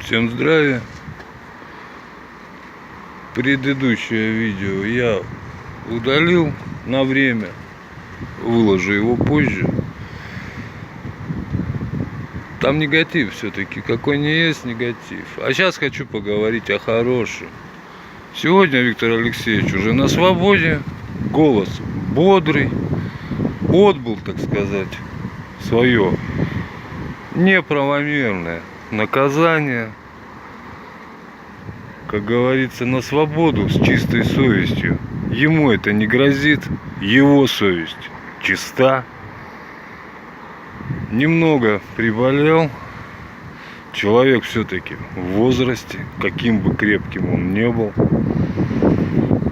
Всем здравия. Предыдущее видео я удалил на время, выложу его позже. Там негатив все-таки, какой не есть негатив. А сейчас хочу поговорить о хорошем. Сегодня Виктор Алексеевич уже на свободе, голос бодрый, отбыл, так сказать, свое неправомерное наказание, как говорится, на свободу с чистой совестью. Ему это не грозит, его совесть чиста. Немного приболел, человек все-таки в возрасте, каким бы крепким он не был,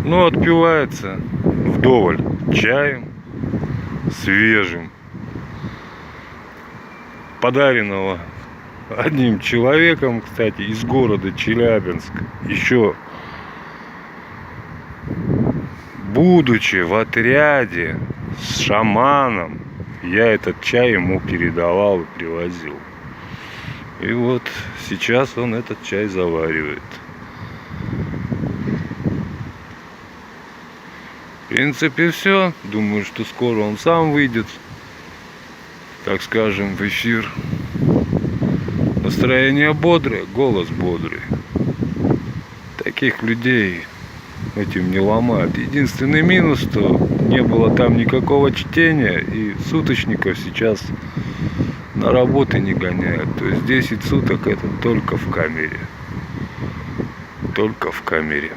но отпивается вдоволь чаем свежим, подаренного одним человеком, кстати, из города Челябинск, еще будучи в отряде с шаманом. Я этот чай ему передавал и привозил. И вот сейчас он этот чай заваривает. В принципе, все. Думаю, что скоро он сам выйдет, так скажем, в эфир. Настроение бодрое, голос бодрый. Таких людей этим не ломают. Единственный минус, что не было там никакого чтения, и суточников сейчас на работы не гоняют. То есть 10 суток это только в камере. Только в камере.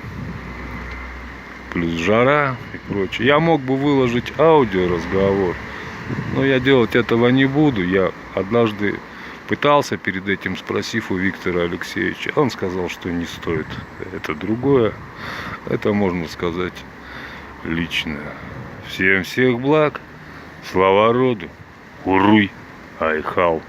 Плюс жара и прочее. Я мог бы выложить аудиоразговор, но я делать этого не буду. Я однажды пытался перед этим, спросив у Виктора Алексеевича. Он сказал, что не стоит. Это другое. Это, можно сказать, личное. Всем всех благ. Слава роду. Уруй. Айхал.